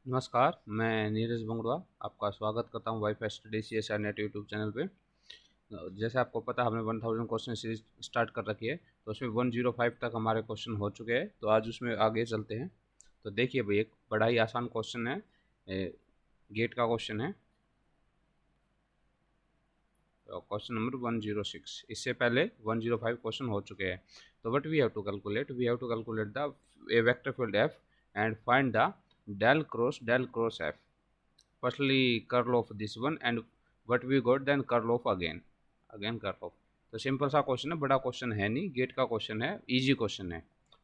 नमस्कार, मैं नीरज बंगड़ुआ आपका स्वागत करता हूँ wifi study CSR net YouTube channel पे। जैसे आपको पता है हमने 1000 क्वेश्चन सीरीज स्टार्ट कर रखी है, तो उसमें 105 तक हमारे क्वेश्चन हो चुके हैं। तो आज उसमें आगे चलते हैं। तो देखिए भाई, एक बड़ा ही आसान क्वेश्चन है, गेट का क्वेश्चन है। Question number 106। इससे पहले 105 क्वेश्चन हो चुके हैं। तो what we have to calculate, the a vector field F and find the del cross F. firstly curl of this one and what we got then curl of again curl of। तो simple सा question है, बड़ा question है नहीं, gate का question है, easy question है,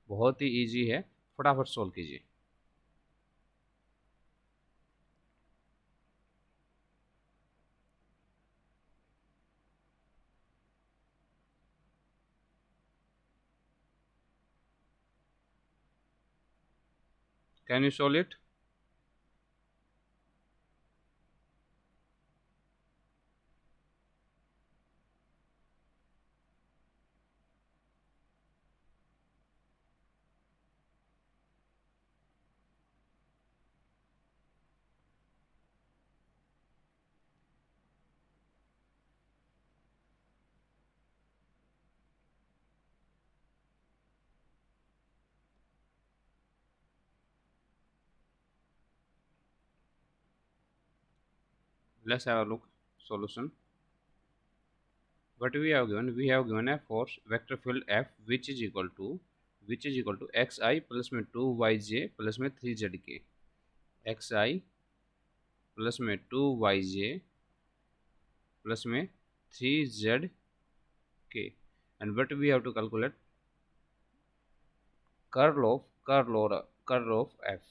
बहुत ही इजी है। फटाफट सोल्व कीजिए। Can you solve it? Let's have a look solution. What we have given? We have given a force vector field F which is equal to xi plus में 2yj plus में 3zk, xi plus में 2yj plus में 3zk, and what we have to calculate? Curl of f.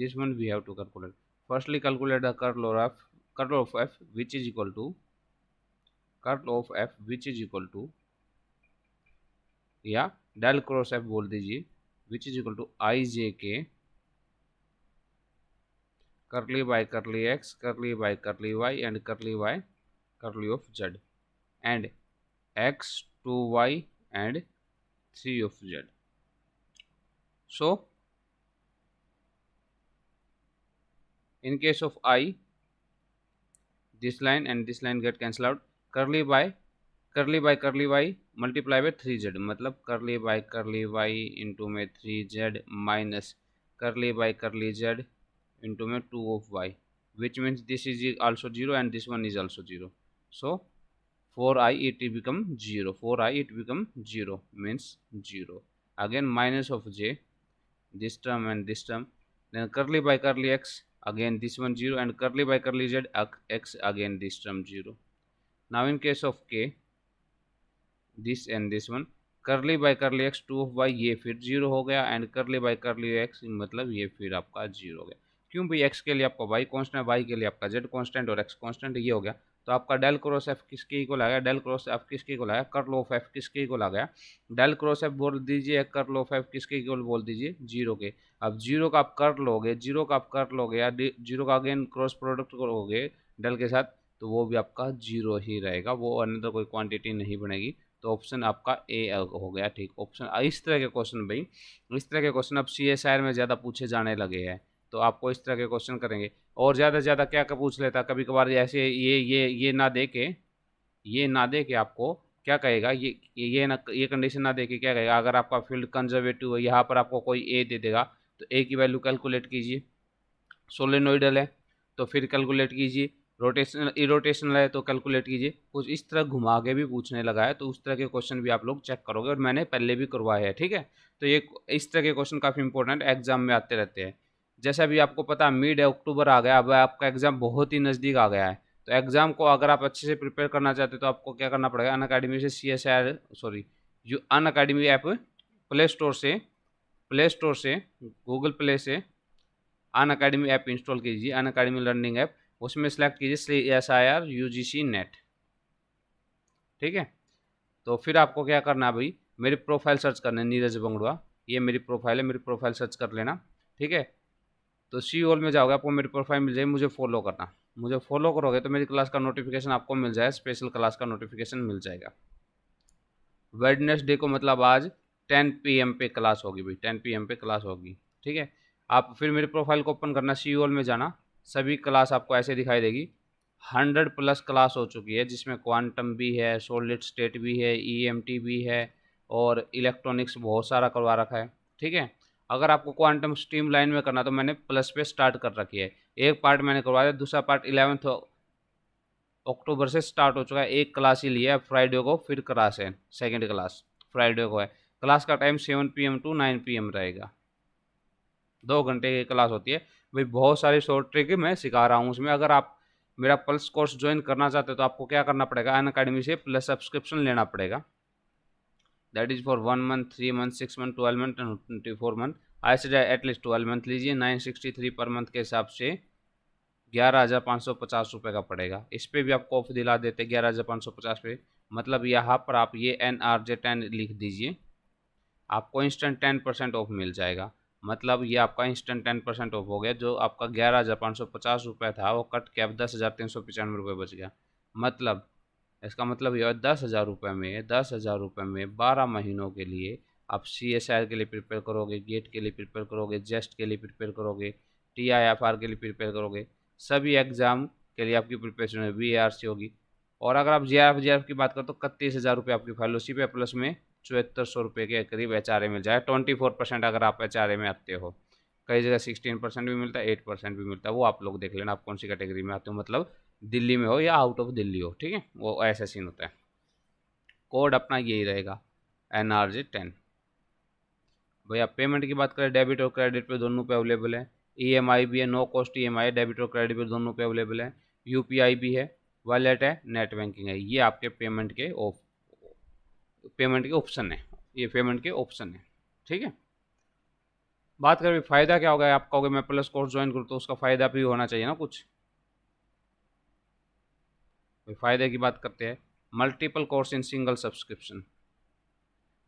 This one we have to calculate. Firstly calculate the curl of f which is equal to या del cross F बोल दीजिए, which is equal to I J K curly by curly X curly by curly Y and curly by curly of Z and X 2y and 3 of z. So in case of I, this line and this line get cancelled out. Curly by curly Y multiply by 3z, मतलब करली Y into में 3z minus करली by करली z into में 2 of y, which means this is also 0 and this one is also 0. So 4i it become 0, 4i it become 0 means 0. Again minus of j, this term and this term, then curly by curly x, again this one 0 and curly by curly z x, again this term 0. Now in case of k, this and this one, curly by curly X 2 of वाई ये फिर 0 हो गया and curly by curly x मतलब ये फिर आपका 0 हो गया। क्यों भाई? एक्स के लिए आपका वाई कांस्टेंट, वाई के लिए आपका जेड कांस्टेंट और एक्स कांस्टेंट, ये हो गया। तो आपका डेल क्रॉस एफ किसके इक्वल आ गया? डेल क्रॉस एफ किसके इक्वल आ गया? कर्ल ऑफ एफ किसके इक्वल आ गया? डेल क्रॉस एफ बोल दीजिए, कर्ल ऑफ एफ किसके इक्वल बोल दीजिए? 0 के। अब 0 का आप कर्ल लोगे, 0 का आप कर्ल लोगे या 0 का अगेन क्रॉस प्रोडक्ट करोगे डेल के साथ, तो वो भी आपका 0 ही रहेगा, वो अनदर कोई क्वांटिटी नहीं बनेगी। तो ऑप्शन आपका ए हो गया। ठीक, ऑप्शन। इस तरह के क्वेश्चन भाई, इस तरह के क्वेश्चन अब CSIR में ज़्यादा पूछे जाने लगे हैं, तो आपको इस तरह के क्वेश्चन करेंगे। और ज़्यादा से ज़्यादा क्या पूछ लेता कभी कभार, ऐसे ये ना दे के आपको क्या कहेगा, ये कंडीशन ना दे के क्या कहेगा, अगर आपका फील्ड कंजर्वेटिव है, यहाँ पर आपको कोई ए दे देगा, तो ए की वैल्यू कैलकुलेट कीजिए। सोलेनोइडल है तो फिर कैलकुलेट कीजिए, रोटेशनल इरोटेशनल है तो कैलकुलेट कीजिए। कुछ इस तरह घुमा के भी पूछने लगा है, तो उस तरह के क्वेश्चन भी आप लोग चेक करोगे, और मैंने पहले भी करवाए हैं। ठीक है, तो ये इस तरह के क्वेश्चन काफ़ी इंपॉर्टेंट एग्जाम में आते रहते हैं। जैसा भी आपको पता, मिड अक्टूबर आ गया, अब आपका एग्जाम बहुत ही नज़दीक आ गया है। तो एग्जाम को अगर आप अच्छे से प्रिपेयर करना चाहते हो, तो आपको क्या करना पड़ेगा? अनअकैडमी से CSIR, sorry, Unacademy app play store से गूगल प्ले से अनअकैडमी ऐप इंस्टॉल कीजिए, अनअकैडमी लर्निंग ऐप, उसमें सेलेक्ट कीजिए CSIR UGC नेट। ठीक है, तो फिर आपको क्या करना है भाई? मेरी प्रोफाइल सर्च करना है, नीरज बंगड़ुआ, ये मेरी प्रोफाइल है, मेरी प्रोफाइल सर्च कर लेना। ठीक है, तो सी ऑल में जाओगे, आपको मेरी प्रोफाइल मिल जाएगी, मुझे फॉलो करना। मुझे फॉलो करोगे तो मेरी क्लास का नोटिफिकेशन आपको मिल जाएगा, स्पेशल क्लास का नोटिफिकेशन मिल जाएगा। वेडनेसडे को मतलब आज 10 PM पे क्लास होगी भाई, 10 PM पे क्लास होगी। ठीक है, आप फिर मेरे प्रोफाइल को ओपन करना, सी में जाना, सभी क्लास आपको ऐसे दिखाई देगी। 100+ क्लास हो चुकी है, जिसमें क्वांटम भी है, सॉलिड स्टेट भी है, ईएमटी भी है, और इलेक्ट्रॉनिक्स बहुत सारा करवा रखा है। ठीक है, अगर आपको क्वांटम स्ट्रीम लाइन में करना तो मैंने प्लस पे स्टार्ट कर रखी है। एक पार्ट मैंने करवा दिया, दूसरा पार्ट 11 अक्टूबर से स्टार्ट हो चुका है। एक क्लास ही लिया है फ्राइडे को, फिर क्लास है, सेकेंड क्लास फ्राइडे को है। क्लास का टाइम 7 PM to 9 PM रहेगा, 2 घंटे की क्लास होती है भाई। बहुत सारी शॉर्ट ट्रिक मैं सिखा रहा हूँ उसमें। अगर आप मेरा पल्स कोर्स ज्वाइन करना चाहते हो तो आपको क्या करना पड़ेगा, अनअकैडमी से प्लस सब्सक्रिप्शन लेना पड़ेगा। That is for 1 month, 3 month, 6 month, 12 month and 24 month. ऐसे एटलीस्ट 12 मंथ लीजिए। 963 पर मंथ के हिसाब से 11,550 रुपये का पड़ेगा। इस पर भी आपको ऑफ दिला देते 11,550 पे। मतलब यहाँ पर आप ये NRJ10 लिख दीजिए, आपको इंस्टेंट 10% ऑफ मिल जाएगा। मतलब ये आपका इंस्टेंट 10% ऑफ हो गया। जो आपका 11,550 रुपये था वो कट के अब 10,395 रुपये बच गया। मतलब इसका मतलब ये 10,000 रुपये में 12 महीनों के लिए आप CSIR के लिए प्रिपेयर करोगे, गेट के लिए प्रिपेयर करोगे, जेस्ट के लिए प्रिपेयर करोगे, TIFR के लिए प्रिपेयर करोगे, सभी एग्ज़ाम के लिए आपकी प्रिपरेशन में VARC होगी। और अगर आप JRF की बात करो तो 31,000 रुपये आपकी फेलोशिप है, प्लस में 7400 रुपये के करीब HRA मिल जाए। 24% अगर आप HRA में आते हो। कई जगह 16% भी मिलता है, 8% भी मिलता है। वो आप लोग देख लेना आप कौन सी कैटेगरी में आते हो, मतलब दिल्ली में हो या आउट ऑफ दिल्ली हो। ठीक है, वो ऐसा सीन होता है। कोड अपना यही रहेगा, NRJ10। भैया पेमेंट की बात करें, डेबिट और क्रेडिट पे दोनों पे अवेलेबल है। EMI भी है, नो कॉस्ट EMI है, डेबिट और क्रेडिट पे दोनों पे अवेलेबल है। UPI भी है, वॉलेट है, नेट बैंकिंग है। ये आपके पेमेंट के ऑप्शन है, ये पेमेंट के ऑप्शन है। ठीक है, बात करें फ़ायदा क्या होगा। आप कहोगे मैं प्लस कोर्स ज्वाइन करूँ तो उसका फ़ायदा भी होना चाहिए ना कुछ। फ़ायदे की बात करते हैं, multiple course in single subscription.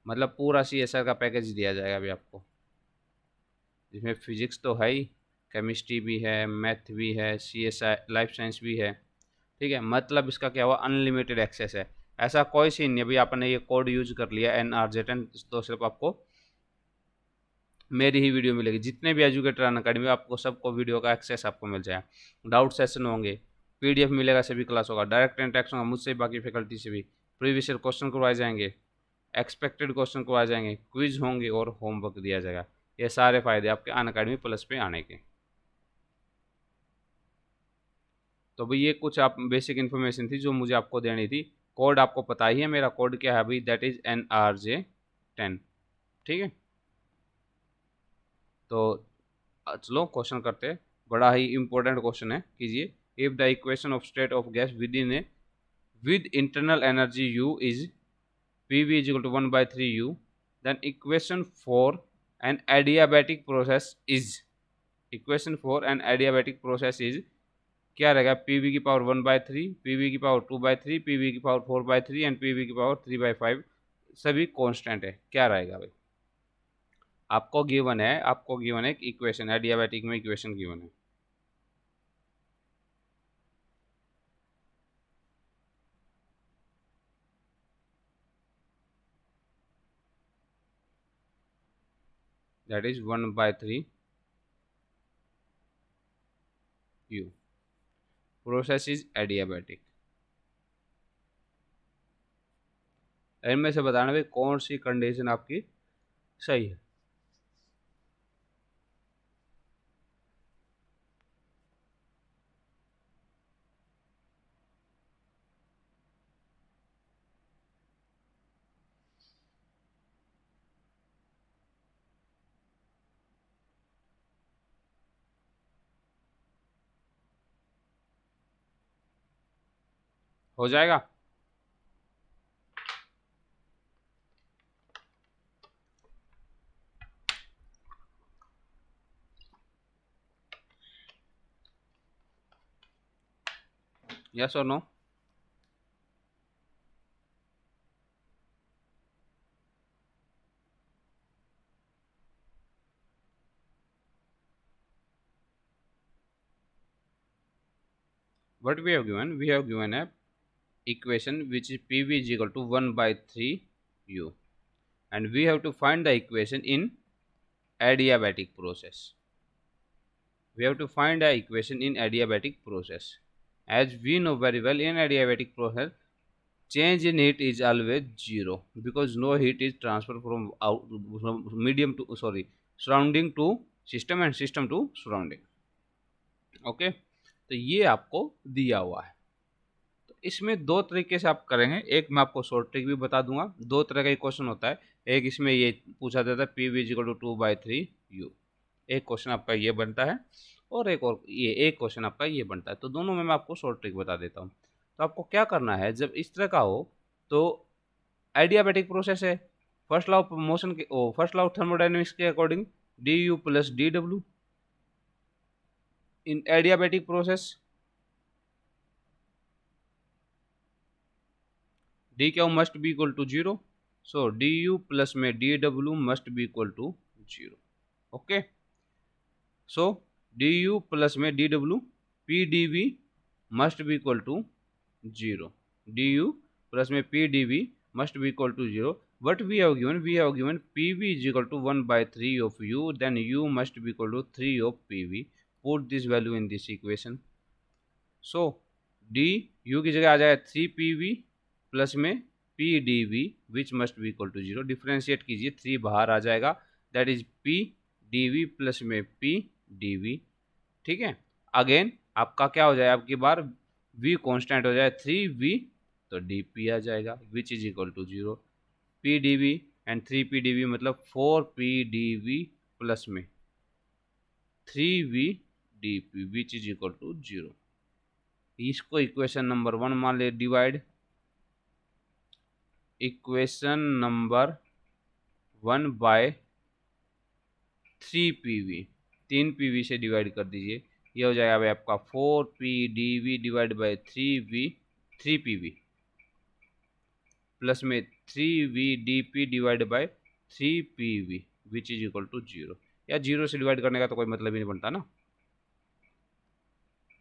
मतलब पूरा CSR का पैकेज दिया जाएगा अभी आपको, जिसमें फिजिक्स तो है ही, केमिस्ट्री भी है, मैथ भी है, CSI लाइफ साइंस भी है। ठीक है, मतलब इसका क्या हुआ, अनलिमिटेड एक्सेस है। ऐसा कोई सीन नहीं, अभी आपने ये कोड यूज कर लिया NRJ10 तो सिर्फ आपको मेरी ही वीडियो मिलेगी। जितने भी एजुकेटर अनअकैडमी आपको सबको वीडियो का एक्सेस आपको मिल जाएगा। डाउट सेशन होंगे, PDF मिलेगा, सभी क्लास होगा, डायरेक्ट इंटरेक्शन होगा मुझसे, बाकी फैकल्टी से भी। प्रीवियस ईयर क्वेश्चन करवाए जाएंगे, एक्सपेक्टेड क्वेश्चन करवाए जाएंगे, क्विज होंगे और होमवर्क दिया जाएगा। ये सारे फायदे आपके अनअकैडमी प्लस पे आने के। तो भाई ये कुछ आप बेसिक इन्फॉर्मेशन थी जो मुझे आपको देनी थी। कोड आपको पता ही है, मेरा कोड क्या है भाई, दैट इज़ NRJ10। ठीक है, तो चलो क्वेश्चन करते हैं। बड़ा ही इंपॉर्टेंट क्वेश्चन है, कीजिए। If the equation of state of gas with in A with internal energy U is PV is equal to 1/3U, then equation for an adiabatic process is क्या रहेगा, PV की power 1/3, PV की power 2/3, PV की power 4/3 and PV की power 3/5 सभी constant है। क्या रहेगा भाई, आपको गिवन है एक इक्वेशन, एडियाबैटिक में इक्वेशन गिवन है। That is 1/3U, process is adiabatic. इनमें से बताना भाई कौन सी कंडीशन आपकी सही है। हो जाएगा। यस और no. What we have given a equation which is PV is equal to 1/3U, and we have to find the equation in adiabatic process. We have to find a equation in adiabatic process. As we know very well, in adiabatic process, change in heat is always zero because no heat is transferred from medium to surrounding to system and system to surrounding. Okay, तो ये आपको दिया हुआ है। तो इसमें दो तरीके से आप करेंगे, एक मैं आपको शॉर्ट ट्रिक भी बता दूंगा। दो तरह का क्वेश्चन होता है, एक इसमें ये पूछा जाता है P V equal to 2/3 u, एक क्वेश्चन आपका ये बनता है और ये एक क्वेश्चन आपका ये बनता है। तो दोनों में मैं आपको शॉर्ट ट्रिक बता देता हूँ। तो आपको क्या करना है, जब इस तरह का हो तो आइडियाबैटिक प्रोसेस है, फर्स्ट लॉ ऑफ मोशन के फर्स्ट लॉ ऑफ थर्मोडायनेमिक्स के according D U plus D W in adiabatic process D Q must be equal to zero, so D U plus में D W must be equal to zero. Okay, so D U plus में D W P D V must be equal to zero, D U plus में P D V must be equal to 0, but we have given PV is equal to 1/3 of U, then U must be equal to 3 of PV. Put this value in this equation. So D U की जगह आ जाएगा 3PV plus में PDV which must be equal to 0. Differentiate कीजिए, 3 बाहर आ जाएगा, that is PDV plus में PDV। ठीक है, अगेन आपका क्या हो जाएगा, आपकी बार V कांस्टेंट हो जाए 3V, तो dp आ जाएगा which is equal to 0, pdv and 3pdv मतलब 4pdv प्लस में 3vdp which is equal to 0। इसको इक्वेशन नंबर 1 मान ले, divide equation number 1 bye 3pv, 3pv से डिवाइड कर दीजिए, ये हो जाएगा भाई आपका 4pdv divide by 3pv plus में 3vdp divide by 3pv which is equal to 0। या 0 से डिवाइड करने का तो कोई मतलब ही नहीं बनता ना,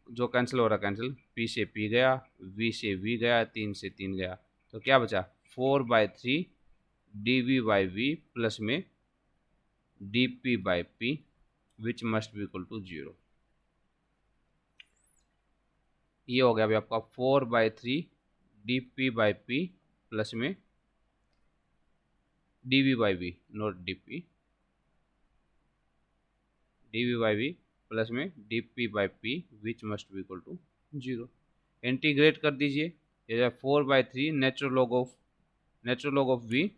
जो कैंसिल हो रहा कैंसिल, p से p गया, v से v गया, 3 से 3 गया, तो क्या बचा 4/3 dv बाई v प्लस में dp by p which must be equal to 0। ये हो गया अभी आपका 4/3 dp बाई p प्लस में dv by v, not dp, dv by v plus में dp by p which must be equal to 0। Integrate कर दीजिए, ये जाए 4/3 natural log of v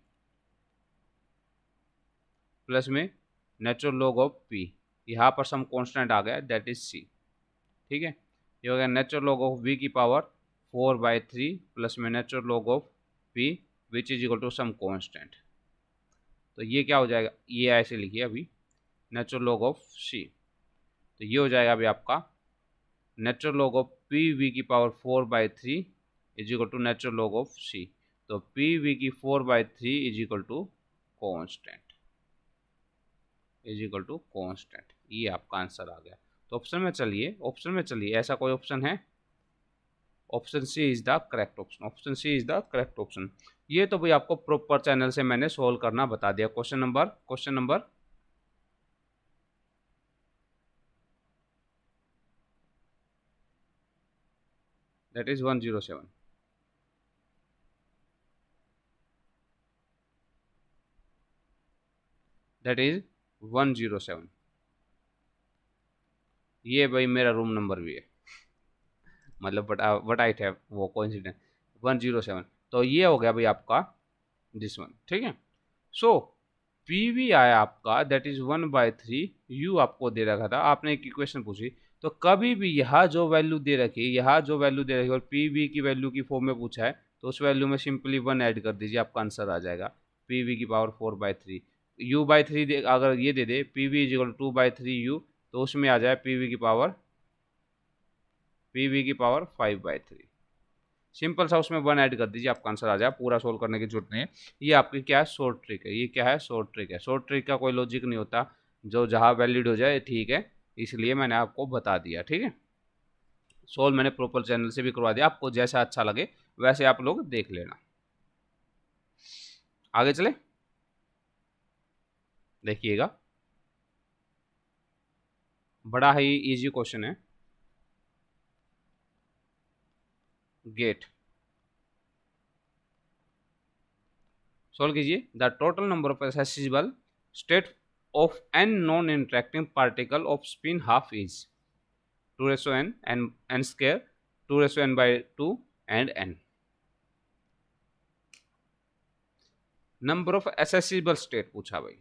plus में नेचुरल लॉग ऑफ p, यहाँ पर some constant आ गया दैट इज c। ठीक है, ये हो गया नेचुरल लॉग ऑफ v की पावर 4/3 प्लस में natural log of p which is equal to some constant. तो ये क्या हो जाएगा, ये ऐसे लिखिए अभी नेचुरल लॉग ऑफ c, तो ये हो जाएगा अभी आपका natural log of P V की power 4/3 is equal to natural log of c। तो पी वी की 4/3 इज इक्वल टू कॉन्स्टेंट, ये आपका आंसर आ गया। तो ऑप्शन में चलिए ऐसा कोई ऑप्शन है, option C is the correct option, ये तो भाई आपको प्रॉपर चैनल से मैंने सोल्व करना बता दिया। Question number that is 107, that is 107। ये भाई मेरा रूम नंबर भी है, मतलब बट आई हैव वो कोइंसिडेंस 107। तो ये हो गया भाई आपका दिस वन। ठीक है, सो पीवी आया आपका दैट इज 1/3, यू आपको दे रखा था, आपने एक इक्वेशन पूछी, तो कभी भी यहाँ जो वैल्यू दे रखी और पीवी की वैल्यू की फॉर्म में पूछा है, तो उस वैल्यू में सिंपली 1 ऐड कर दीजिए, आपका आंसर आ जाएगा पीवी की पावर 4/3। u/3 अगर ये दे दे पीवी इज इक्वल 2/3u, तो उसमें आ जाए पीवी की पावर 5/3। सिंपल सा उसमें 1 ऐड कर दीजिए, आपका आंसर आ जाए, पूरा सोल्व करने की जरूरत नहीं है। ये आपकी क्या है, शॉर्ट ट्रिक है। ये क्या है, शॉर्ट ट्रिक है। शॉर्ट ट्रिक का कोई लॉजिक नहीं होता, जो जहाँ वैलिड हो जाए ठीक है, इसलिए मैंने आपको बता दिया। ठीक है, सोल्व मैंने प्रॉपर चैनल से भी करवा दिया, आपको जैसा अच्छा लगे वैसे आप लोग देख लेना। आगे चले, देखिएगा बड़ा ही इजी क्वेश्चन है। गेट सॉल्व कीजिए। The total number of accessible state of N non interacting particle of spin half is 2 n n square 2 n/2 and n। Number of accessible state पूछा भाई।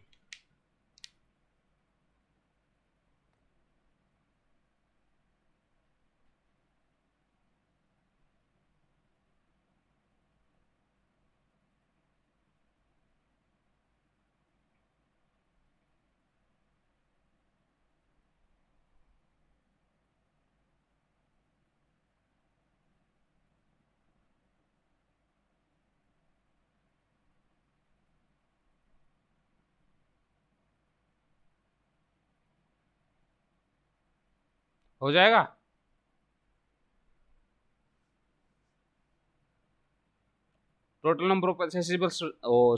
हो जाएगा। Total number of accessible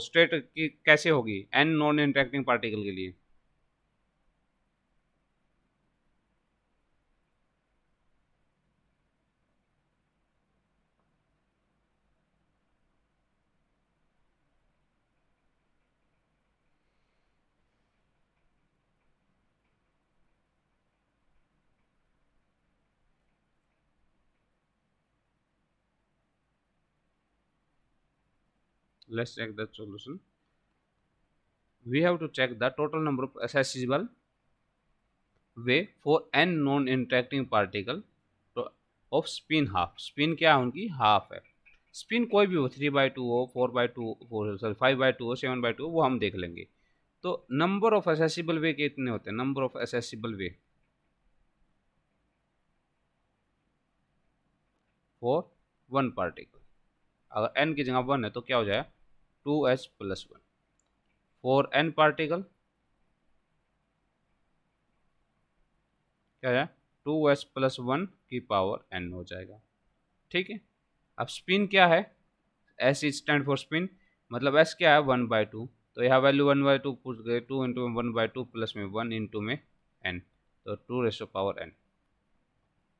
state की कैसे होगी N non interacting particle के लिए। Let's check the solution. We have to check the total number of accessible way for n non-interacting particle of spin half। spin क्या है उनकी half है। Spin कोई भी हो 3/2 हो 4/2 सॉरी 5/2 हो 7/2 हो वो हम देख लेंगे। तो नंबर ऑफ एसेसिबल वे कितने होते हैं। Number of accessible way for one particle. अगर n की जगह 1 है तो क्या हो जाएगा 2s+1। फॉर n पार्टिकल क्या है 2s+1 की पावर n हो जाएगा। ठीक है। अब स्पिन क्या है S is stand for spin मतलब एस क्या है 1/2 तो यहाँ वैल्यू 1/2 पुट गए 2 इंटू 1/2 प्लस में 1 इंटू में n तो 2 n।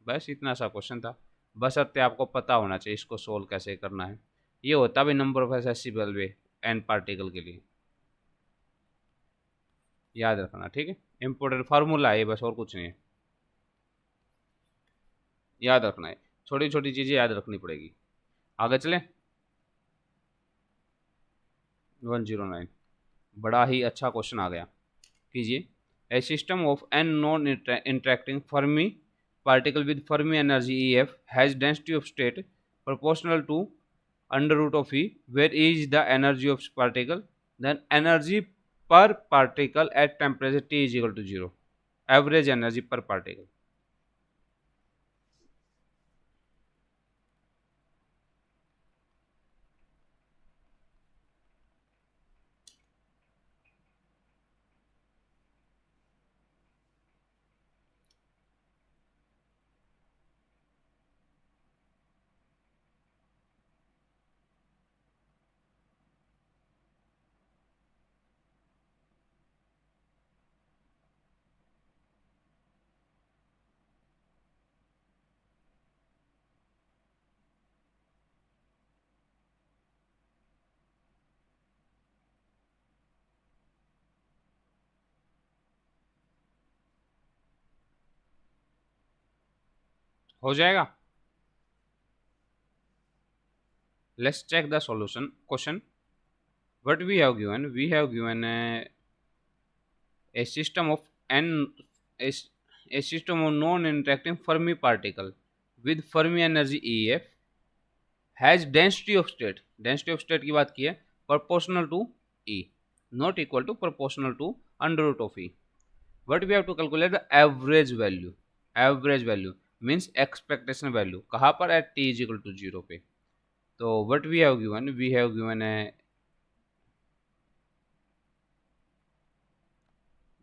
बस इतना सा क्वेश्चन था। बशर्ते आपको पता होना चाहिए इसको सोल्व कैसे करना है। ये होता भी number of accessible way n particle के लिए याद रखना। ठीक है इंपॉर्टेंट फार्मूला है ये बस और कुछ नहीं है। याद रखना है छोटी छोटी चीज़ें याद रखनी पड़ेगी। आगे चलें 109 बड़ा ही अच्छा क्वेश्चन आ गया। कीजिए a system of N non interacting Fermi particle with Fermi energy E F has density of state proportional to under root of E where is the energy of particle then energy per particle at temperature T is equal to 0। Average energy per particle. हो जाएगा। Let's check the solution question. What we have given a system of n a, a system of non-interacting Fermi particle with Fermi energy EF has density of state की बात की है proportional to E not equal to proportional to under root of E। What we have to calculate the average value means expectation value कहाँ पर at t is equal to 0 पे। तो what we have given a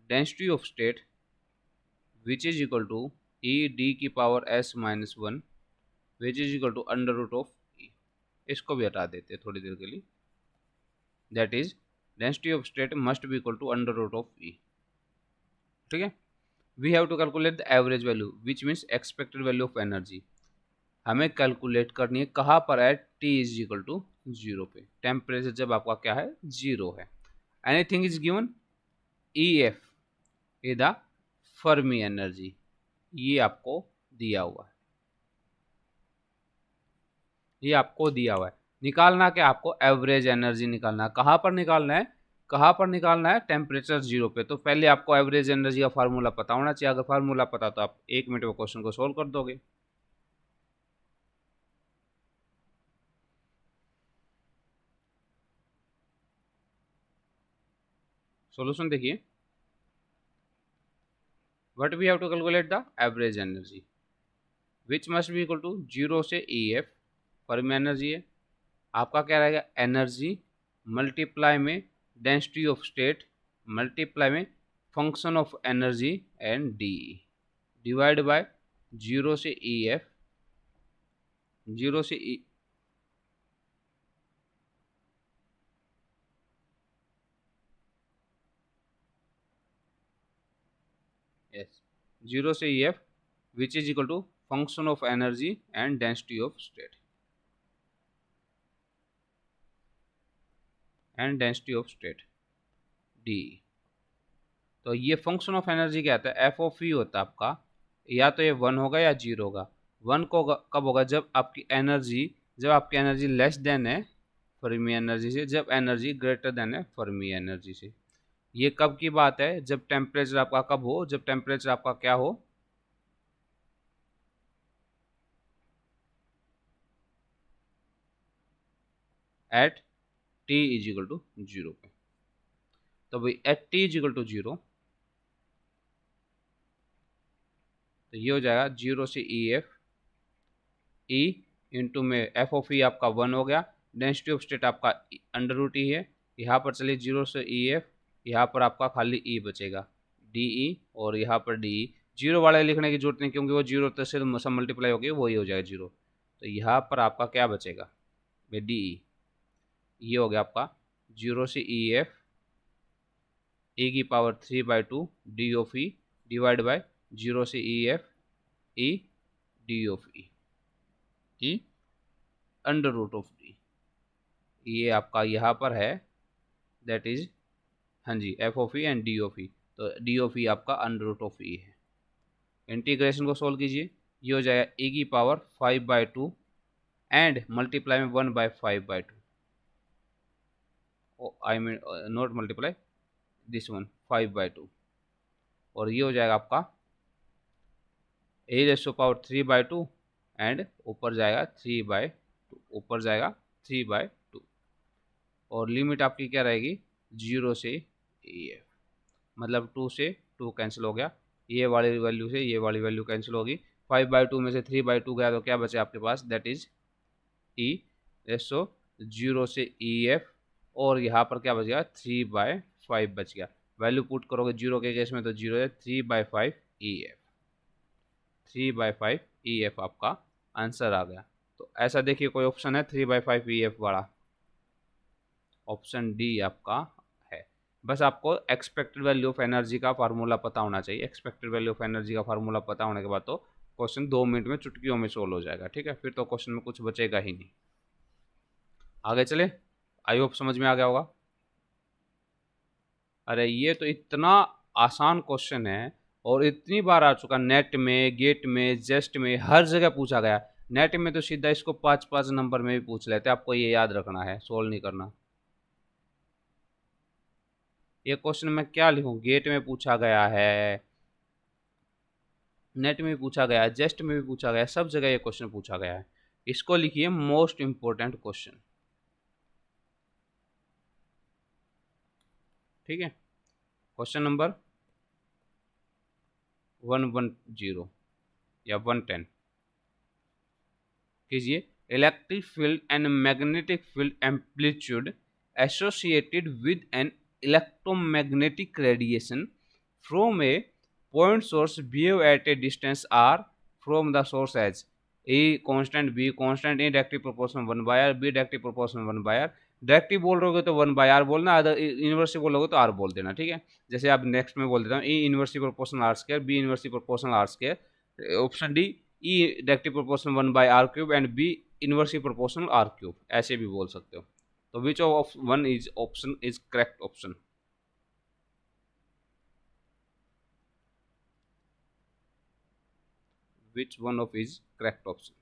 density of state which is equal to e d की power s minus 1 which is equal to under root of E. इसको भी हटा देते हैं थोड़ी देर के लिए। That is density of state must be equal to under root of E. ठीक है we have to calculate the average value which means expected value of energy. हमें कैलकुलेट करनी है कहाँ पर है, T is equal to zero पे, temperature जब आपका क्या है, जीरो है। Anything is given, E F is the Fermi energy, ये आपको दिया हुआ है, ये आपको दिया हुआ है। निकालना क्या आपको, एवरेज एनर्जी निकालना। कहाँ पर निकालना है, कहाँ पर निकालना है, टेम्परेचर जीरो पे। तो पहले आपको एवरेज एनर्जी का फार्मूला पता होना चाहिए। अगर फार्मूला पता तो आप 1 मिनट में क्वेश्चन को सोल्व कर दोगे। सॉल्यूशन देखिए, what we have to calculate the average energy which must be equal to zero से ई एफ, फर्मी एनर्जी है आपका, क्या रहेगा, एनर्जी मल्टीप्लाई में डेंसिटी ऑफ स्टेट मल्टीप्लाई में function of energy and D divide by zero से E F, zero से E, yes, zero से E F which is equal to function of energy and density of state and density of state D. तो ये function of energy क्या आता है, F of ई होता है आपका, या तो ये 1 होगा या 0 होगा। 1 को कब होगा, जब आपकी एनर्जी लेस देन है फर्मी एनर्जी से, जब एनर्जी ग्रेटर देन है फर्मी एनर्जी से। ये कब की बात है, जब टेम्परेचर आपका कब हो, जब टेम्परेचर आपका क्या हो, at T is equal to zero पे। तो भाई at T is equal to zero, तो ये हो जाएगा जीरो से ई एफ, ई इंटू में एफ ऑफ ई आपका 1 हो गया, डेंसिटी ऑफ स्टेट आपका अंडर रूट ई है, यहाँ पर चलिए जीरो से ई एफ, यहाँ पर आपका खाली ई बचेगा डी ई, और यहाँ पर डी ई, जीरो वाले लिखने की जरूरत नहीं क्योंकि वो जीरो से सब मल्टीप्लाई हो गया, वही हो जाएगा जीरो। तो यहाँ पर आपका क्या बचेगा, डी ई, ये हो गया आपका जीरो से ई एफ ए की power 3/2 D of E divide by zero से E F E D of E under root of D, ये आपका यहाँ पर है, दैट इज, हाँ जी, F of E and D of E. तो डी ऑफ ई आपका अंडर रूट ऑफ ई है। इंटीग्रेशन को सोल्व कीजिए, ये हो जाएगा ए की पावर 5/2 एंड मल्टीप्लाई में 1/5/2, I mean not multiply this one 5/2, और ये हो जाएगा आपका ए रेशो पावर 3/2 एंड ऊपर जाएगा 3/2, ऊपर जाएगा 3/2, और लिमिट आपकी क्या रहेगी, जीरो से ए एफ, मतलब 2 से 2 कैंसिल हो गया, ये वाली वैल्यू से ये वाली वैल्यू कैंसिल होगी, 5/2 में से 3/2 गया तो क्या बचे आपके पास, that is E ratio zero से ई एफ, और यहाँ पर क्या बचेगा 3/5 बच गया। वैल्यू पुट करोगे जीरो के केस में तो जीरो है, 3/5 ई एफ, 3/5 ई एफ आपका आंसर आ गया। तो ऐसा देखिए कोई ऑप्शन है 3/5 ई एफ वाला, ऑप्शन डी आपका है। बस आपको एक्सपेक्टेड वैल्यू ऑफ एनर्जी का फार्मूला पता होना चाहिए। एक्सपेक्टेड वैल्यू ऑफ एनर्जी का फार्मूला पता होने के बाद तो क्वेश्चन 2 मिनट में चुटकियों में सोल्व हो जाएगा, ठीक है, फिर तो क्वेश्चन में कुछ बचेगा ही नहीं। आगे चले, आई होप समझ में आ गया होगा। अरे ये तो इतना आसान क्वेश्चन है और इतनी बार आ चुका, नेट में, गेट में, जेस्ट में, हर जगह पूछा गया। नेट में तो सीधा इसको 5-5 नंबर में भी पूछ लेते हैं, आपको ये याद रखना है, सोल्व नहीं करना। ये क्वेश्चन मैं क्या लिखूं, गेट में पूछा गया है, नेट में भी पूछा गया है, जेस्ट में भी पूछा गया है, सब जगह ये क्वेश्चन पूछा गया है। इसको लिखिए मोस्ट इंपोर्टेंट क्वेश्चन, ठीक है। क्वेश्चन नंबर 110 या 110 कीजिए, electric field and magnetic field amplitude associated with an electromagnetic radiation from A point source behave at a distance r from the source as a constant, b constant, a directly proportional 1/r, b directly proportional 1/r, directive बोल रहे हो तो 1/r बोलना, other inversely बोलोगे तो r बोल देना, ठीक है। जैसे आप नेक्स्ट में बोल देता हूँ, E inversely proportional R square, B inversely proportional R square, option D E directly proportional 1/r cube and B inversely proportional r cube, ऐसे भी बोल सकते हो। तो which of one is option is correct option? Which one of is correct option?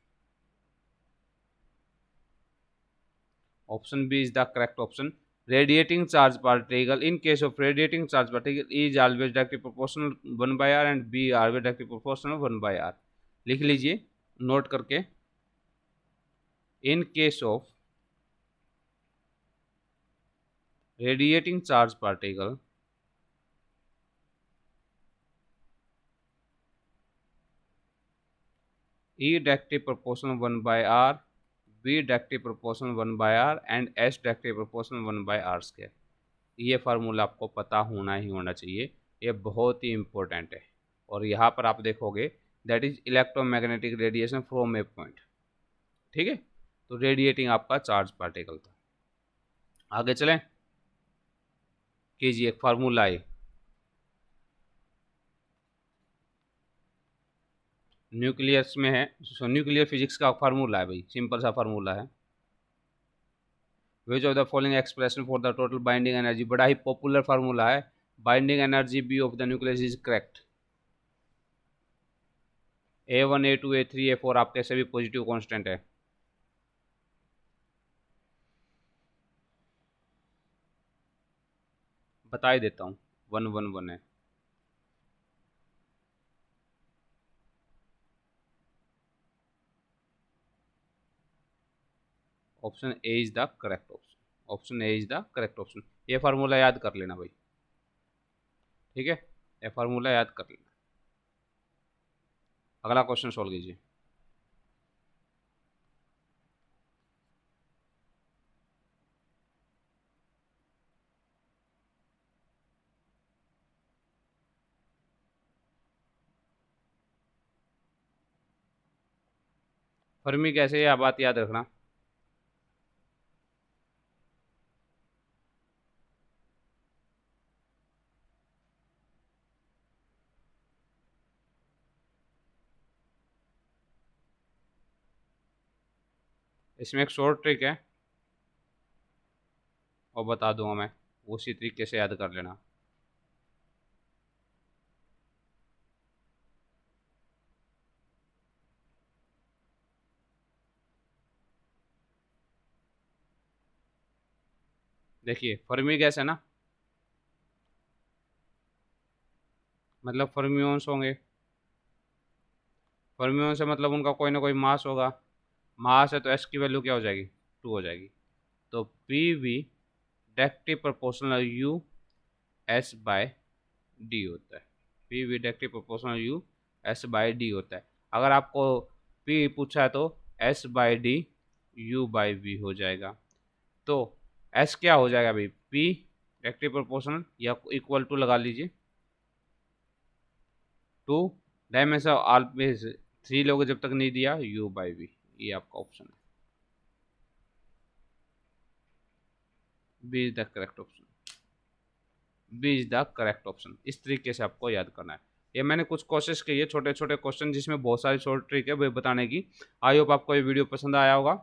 Option B is the correct option. Radiating charge particle. In case of radiating charge particle, E is always directly proportional 1/r and B always directly proportional 1/r. लिख लीजिए note करके। In case of radiating charge particle, E directly proportional 1/r, B directly proportional 1/r and S directly proportional 1/r square. ये formula आपको पता होना ही होना चाहिए, ये बहुत ही इम्पोर्टेंट है। और यहाँ पर आप देखोगे that is electromagnetic radiation from A point, ठीक है। तो रेडिएटिंग आपका चार्ज पार्टिकल था। आगे चलें, कीजिए एक फार्मूला है, न्यूक्लियस में है, न्यूक्लियर फिजिक्स का फार्मूला है भाई, सिंपल सा फार्मूला है। Which of the following expression for the total binding energy, बड़ा ही पॉपुलर फार्मूला है। Binding energy B of the nucleus is correct. A1 A2 A3 A4 आपके सभी पॉजिटिव कांस्टेंट है। बता ही देता हूँ, 111 है। Option A is the correct option, option A is the correct option. ये फार्मूला याद कर लेना भाई, ठीक है, ये फार्मूला याद कर लेना। अगला क्वेश्चन सॉल्व कीजिए। फर्मी कैसे, यह बात याद रखना। इसमें एक शॉर्ट ट्रिक है और बता दूंगा मैं, उसी तरीके से याद कर लेना। देखिए फर्मी गैस है ना, मतलब फर्मियोन्स होंगे। फर्मियोन से मतलब उनका कोई ना कोई मास होगा, मास है तो एस की वैल्यू क्या हो जाएगी, 2 हो जाएगी। तो P V directly proportional U S by D होता है। P V directly proportional U S by D होता है। अगर आपको पी पूछा है तो S by D U by V हो जाएगा। तो एस क्या हो जाएगा भाई, पी डायरेक्टली प्रोपोर्शनल या इक्वल टू लगा लीजिए 2 डायमेंशन आल पे 3 लोग जब तक नहीं दिया यू बाई वी, ये आपका ऑप्शन है, B is the correct option, B is the correct option. इस तरीके से आपको याद करना है। ये मैंने कुछ कोशिश की है, छोटे छोटे क्वेश्चन जिसमें बहुत सारी शॉर्ट ट्रिक है वो बताने की। आई होप आपको ये वीडियो पसंद आया होगा।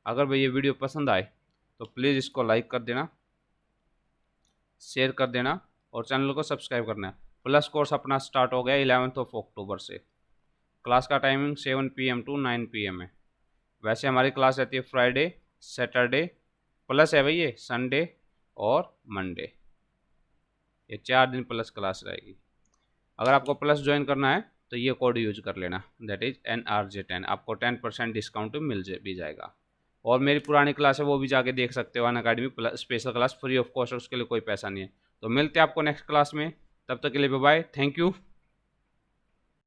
अगर भाई ये वीडियो पसंद आए तो प्लीज़ इसको लाइक कर देना, शेयर कर देना और चैनल को सब्सक्राइब करना है। प्लस कोर्स अपना स्टार्ट हो गया 11 अक्टूबर से। क्लास का टाइमिंग 7 PM टू 9 PM है। वैसे हमारी क्लास रहती है फ्राइडे, सैटरडे, प्लस है भाई ये संडे और मंडे, ये 4 दिन प्लस क्लास रहेगी। अगर आपको प्लस ज्वाइन करना है तो ये कोड यूज कर लेना, दैट इज NRJ10, आपको 10% डिस्काउंट भी जाएगा। और मेरी पुरानी क्लास है वो भी जाके देख सकते हो, Unacademy plus special class free of cost, उसके लिए कोई पैसा नहीं है। तो मिलते हैं आपको नेक्स्ट क्लास में, तब तक के लिए बाय बाय, थैंक यू।